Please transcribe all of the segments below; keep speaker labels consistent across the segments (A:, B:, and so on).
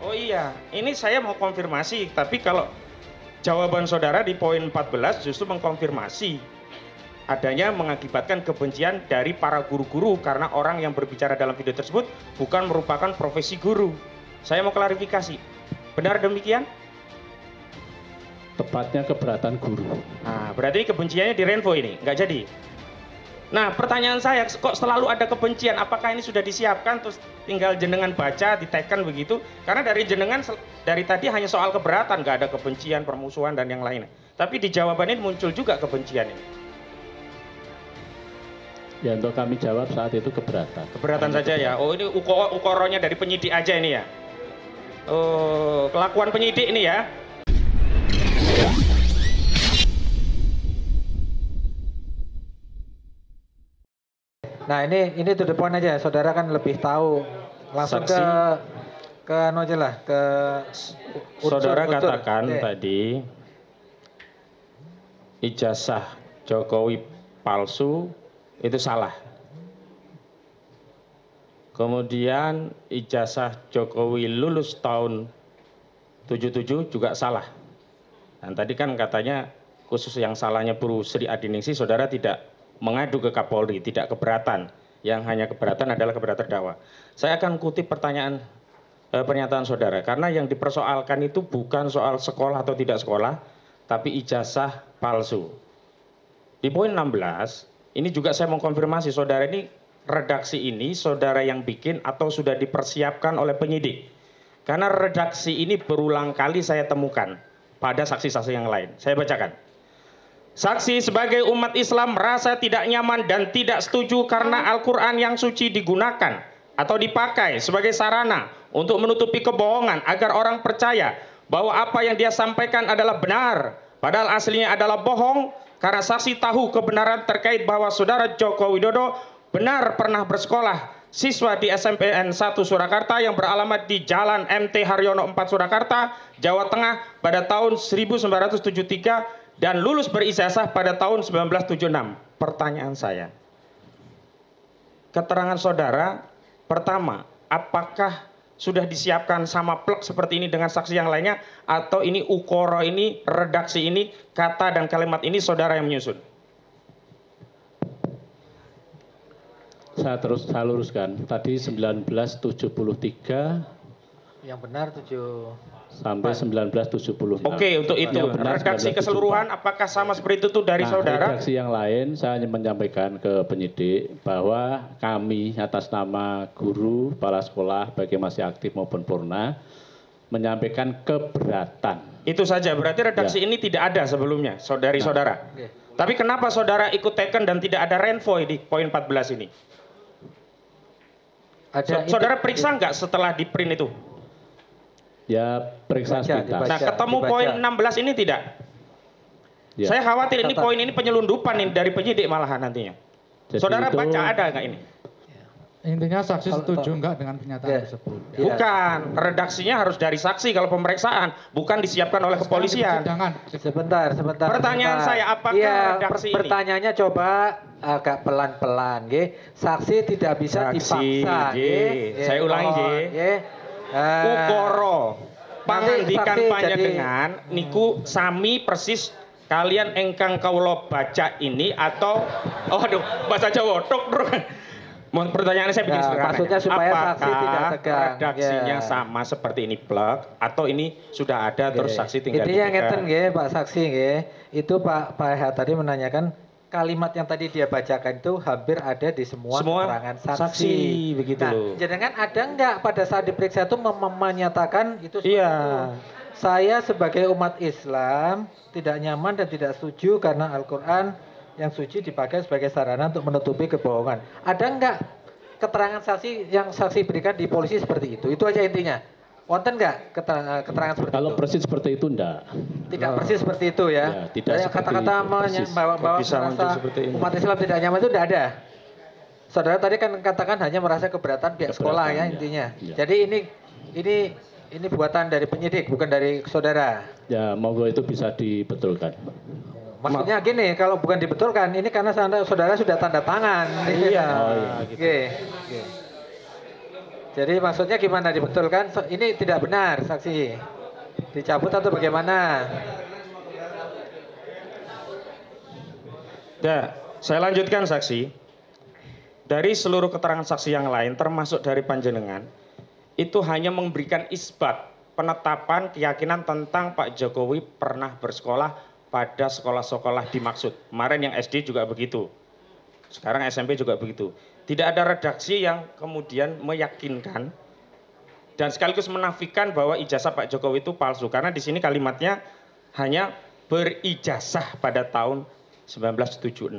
A: Oh iya, ini saya mau konfirmasi, tapi kalau jawaban saudara di poin 14 justru mengkonfirmasi adanya mengakibatkan kebencian dari para guru-guru karena orang yang berbicara dalam video tersebut bukan merupakan profesi guru. Saya mau klarifikasi, benar demikian?
B: Tepatnya keberatan guru.
A: Nah, berarti kebenciannya di Renvo ini, nggak jadi. Nah, pertanyaan saya, kok selalu ada kebencian? Apakah ini sudah disiapkan terus tinggal jenengan baca, diteken begitu? Karena dari jenengan dari tadi hanya soal keberatan, nggak ada kebencian, permusuhan dan yang lainnya. Tapi di jawaban ini muncul juga kebencian ini.
B: Ya, untuk kami jawab saat itu keberatan.
A: Keberatan saja ya. Oh, ini ukoronya dari penyidik aja ini ya. Oh, kelakuan penyidik ini ya.
C: Nah ini to the point aja, saudara kan lebih tahu. Langsung
A: Saksi.
C: ke anu aja lah, ke
A: Saudara katakan tadi ijazah Jokowi palsu itu salah. Kemudian ijazah Jokowi lulus tahun 77 juga salah. Dan tadi kan katanya khusus yang salahnya Bu Sri Adiningsih, saudara tidak mengadu ke Kapolri, tidak keberatan. Yang hanya keberatan adalah keberatan terdakwa. Saya akan kutip pernyataan saudara, karena yang dipersoalkan itu bukan soal sekolah atau tidak sekolah, tapi ijazah palsu. Di poin 16, ini juga saya mau konfirmasi, saudara ini, redaksi ini saudara yang bikin atau sudah dipersiapkan oleh penyidik? Karena redaksi ini berulang kali saya temukan pada saksi-saksi yang lain. Saya bacakan. Saksi sebagai umat Islam merasa tidak nyaman dan tidak setuju karena Al-Quran yang suci digunakan atau dipakai sebagai sarana untuk menutupi kebohongan agar orang percaya bahwa apa yang dia sampaikan adalah benar, padahal aslinya adalah bohong, karena saksi tahu kebenaran terkait bahwa saudara Joko Widodo benar pernah bersekolah siswa di SMPN 1 Surakarta yang beralamat di Jalan MT Haryono 4 Surakarta, Jawa Tengah pada tahun 1973 dan lulus berijazah pada tahun 1976. Pertanyaan saya, keterangan saudara pertama, apakah sudah disiapkan sama plek seperti ini dengan saksi yang lainnya, atau ini ukoro ini, redaksi ini, kata dan kalimat ini saudara yang menyusun?
B: Saya luruskan. Tadi 1973
C: yang benar 7
B: sampai 1976.
A: Oke, untuk itu redaksi keseluruhan apakah sama seperti itu dari saudara?
B: Redaksi yang lain saya hanya menyampaikan ke penyidik bahwa kami atas nama guru, kepala sekolah, baik yang masih aktif maupun purna, menyampaikan keberatan.
A: Itu saja, berarti redaksi ini tidak ada sebelumnya dari saudara. Tapi kenapa saudara ikut teken dan tidak ada Renvo di poin 14 ini? Saudara periksa nggak setelah di print itu?
B: Ya, periksa sepintas.
A: Nah, ketemu poin 16 ini tidak? Ya. Saya khawatir ini poin ini penyelundupan ini dari penyidik malahan nantinya. Jadi saudara itu, baca ada nggak ini?
D: Intinya saksi setuju nggak dengan pernyataan tersebut?
A: Bukan, redaksinya harus dari saksi kalau pemeriksaan, bukan disiapkan oleh kepolisian.
C: Sebentar.
A: Pertanyaan saya, apakah redaksi ini?
C: Pertanyaannya coba agak pelan-pelan, saksi tidak bisa dipaksa.
A: Saya ulangi, ukoro pangandikan panjenengan niku sami persis kalian engkang kawula baca ini atau bahasa Jawa tok. Pertanyaannya saya bikin sederhana.
C: Maksudnya supaya saksi tidak tegang.
A: Redaksinya sama seperti ini plek atau ini sudah ada terus saksi tinggal
C: intinya ngeten Pak saksi itu Pak H tadi menanyakan kalimat yang tadi dia bacakan itu hampir ada di semua keterangan saksi
A: begitu.
C: Nah, jangan ada enggak pada saat diperiksa itu menyatakan itu seperti itu. Saya sebagai umat Islam tidak nyaman dan tidak setuju karena Al-Quran yang suci dipakai sebagai sarana untuk menutupi kebohongan. Ada enggak keterangan saksi yang saksi berikan di polisi seperti itu? Itu aja intinya. Wonten enggak keterangan seperti itu?
B: Kalau persis seperti itu enggak.
C: Tidak persis seperti itu ya.
B: Tidak
C: kata-kata bahwa merasa umat Islam tidak nyaman itu tidak ada. Saudara tadi kan katakan hanya merasa keberatan pihak sekolah ya intinya. Jadi ini buatan dari penyidik bukan dari saudara.
B: Ya, monggo itu bisa dibetulkan.
C: Maksudnya gini, kalau bukan dibetulkan, ini karena saudara sudah tanda tangan.
A: Iya.
C: Oke. Jadi maksudnya gimana, dibetulkan? Ini tidak benar, saksi. Dicabut atau bagaimana?
A: Ya, saya lanjutkan saksi. Dari seluruh keterangan saksi yang lain, termasuk dari panjenengan, itu hanya memberikan isbat penetapan keyakinan tentang Pak Jokowi pernah bersekolah pada sekolah-sekolah dimaksud. Kemarin yang SD juga begitu. Sekarang SMP juga begitu. Tidak ada redaksi yang kemudian meyakinkan dan sekaligus menafikan bahwa ijazah Pak Jokowi itu palsu. Karena di sini kalimatnya hanya berijazah pada tahun 1976.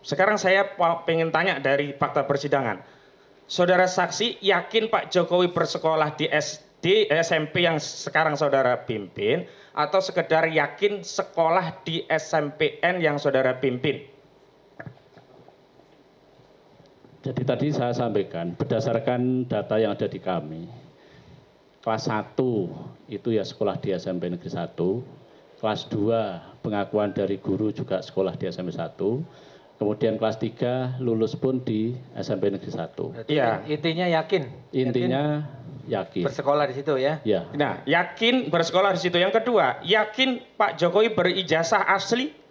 A: Sekarang saya pengen tanya dari fakta persidangan. Saudara saksi yakin Pak Jokowi bersekolah di SD, SMP yang sekarang saudara pimpin, atau sekedar yakin sekolah di SMPN yang saudara pimpin?
B: Jadi tadi saya sampaikan berdasarkan data yang ada di kami, kelas 1 itu ya sekolah di SMP Negeri 1, kelas 2 pengakuan dari guru juga sekolah di SMP 1, kemudian kelas 3 lulus pun di SMP Negeri 1.
C: Iya. Intinya yakin.
B: Intinya yakin.
C: Bersekolah di situ ya.
B: Ya.
A: Nah, yakin bersekolah di situ. Yang kedua, yakin Pak Jokowi berijazah asli.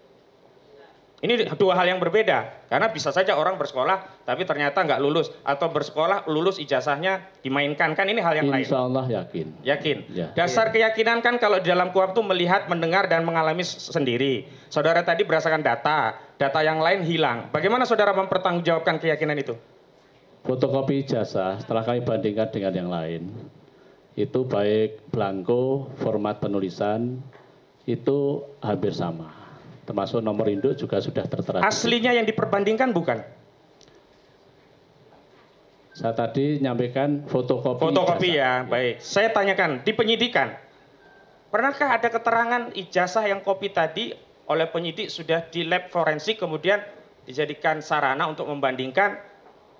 A: Ini dua hal yang berbeda. Karena bisa saja orang bersekolah tapi ternyata nggak lulus, atau bersekolah lulus ijazahnya dimainkan, kan ini hal yang lain.
B: Insya Allah yakin.
A: Yakin.
B: Ya.
A: Dasar keyakinan kan kalau di dalam KUHP itu melihat, mendengar dan mengalami sendiri. Saudara tadi berdasarkan data yang lain hilang. Bagaimana saudara mempertanggungjawabkan keyakinan itu?
B: Fotokopi ijazah setelah kami bandingkan dengan yang lain, itu baik blanko, format penulisan, itu hampir sama. Termasuk nomor induk juga sudah tertera.
A: Aslinya yang diperbandingkan bukan?
B: Saya tadi nyampaikan fotokopi.
A: Fotokopi
B: ijazah.
A: ya, baik. Saya tanyakan, di penyidikan, pernahkah ada keterangan ijazah yang kopi tadi oleh penyidik sudah di lab forensik kemudian dijadikan sarana untuk membandingkan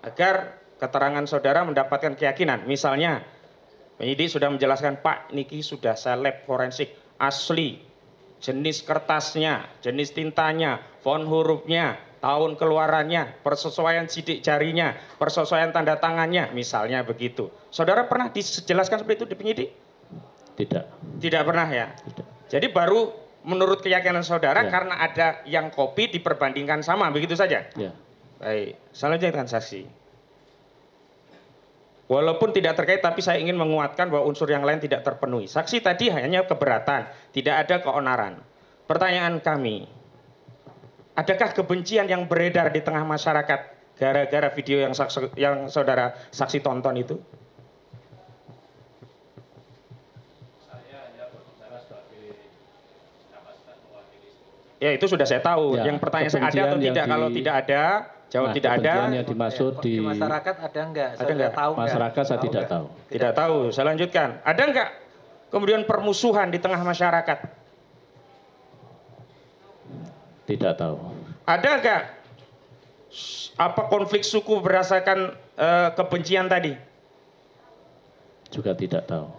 A: agar keterangan saudara mendapatkan keyakinan? Misalnya, penyidik sudah menjelaskan, Pak, niki sudah saya lab forensik, asli. Jenis kertasnya, jenis tintanya, font hurufnya, tahun keluarannya, persesuaian sidik jarinya, persesuaian tanda tangannya, misalnya begitu. Saudara pernah dijelaskan seperti itu di penyidik?
B: Tidak.
A: Tidak pernah ya?
B: Tidak.
A: Jadi baru menurut keyakinan saudara
B: Ya.
A: karena ada yang kopi diperbandingkan sama, begitu saja?
B: Ya.
A: Baik, selanjutnya saksi. Walaupun tidak terkait, tapi saya ingin menguatkan bahwa unsur yang lain tidak terpenuhi. Saksi tadi hanya keberatan, tidak ada keonaran. Pertanyaan kami, adakah kebencian yang beredar di tengah masyarakat gara-gara video yang saudara saksi tonton itu? Ya, itu sudah saya tahu.
B: Ya,
A: yang pertanyaan saya ada atau tidak? Kalau tidak ada, jawab tidak ada.
B: Yang dimaksud
C: di masyarakat ada enggak?
A: Ada enggak?
C: Tahu
B: masyarakat saya tidak tahu.
A: Tidak tahu. Saya lanjutkan. Ada enggak kemudian permusuhan di tengah masyarakat?
B: Tidak tahu.
A: Ada enggak apa konflik suku berdasarkan kebencian tadi?
B: Juga tidak tahu.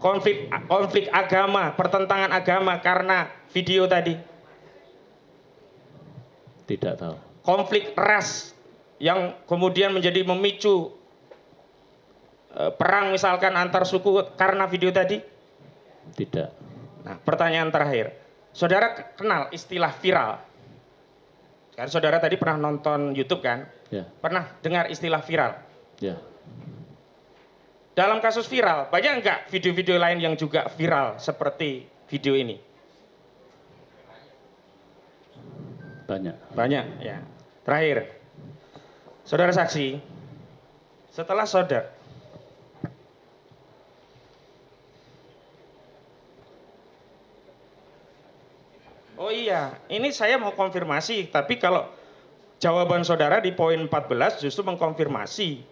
A: Konflik agama, pertentangan agama karena video tadi?
B: Tidak tahu.
A: Konflik ras yang kemudian menjadi memicu perang misalkan antar suku karena video tadi?
B: Tidak.
A: Nah, pertanyaan terakhir. Saudara kenal istilah viral? Kan saudara tadi pernah nonton YouTube kan?
B: Ya.
A: Pernah dengar istilah viral?
B: Ya.
A: Dalam kasus viral, banyak enggak video-video lain yang juga viral seperti video ini?
B: Banyak.
A: Banyak, ya. Terakhir, saudara saksi, setelah saudara oh iya, ini saya mau konfirmasi, tapi kalau jawaban saudara di poin 14 justru mengkonfirmasi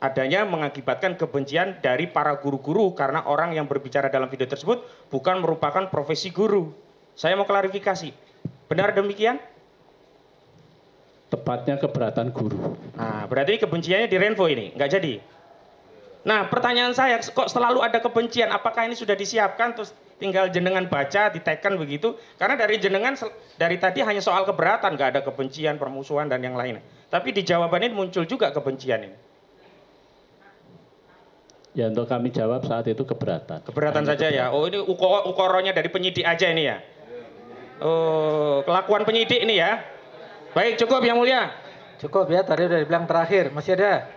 A: adanya mengakibatkan kebencian dari para guru-guru karena orang yang berbicara dalam video tersebut bukan merupakan profesi guru. Saya mau klarifikasi, benar demikian?
B: Tepatnya keberatan guru.
A: Nah, berarti kebenciannya di Renvo ini, nggak jadi. Nah, pertanyaan saya, kok selalu ada kebencian? Apakah ini sudah disiapkan, terus tinggal jenengan baca, diteken begitu? Karena dari jenengan, dari tadi hanya soal keberatan, nggak ada kebencian, permusuhan, dan yang lainnya. Tapi di jawaban ini muncul juga kebencian ini.
B: Ya untuk kami jawab saat itu keberatan.
A: Keberatan saja ya. Oh ini ukoronya dari penyidik aja ini ya. Oh kelakuan penyidik ini ya. Baik cukup Yang Mulia.
C: Cukup ya, tadi udah dibilang terakhir. Masih ada?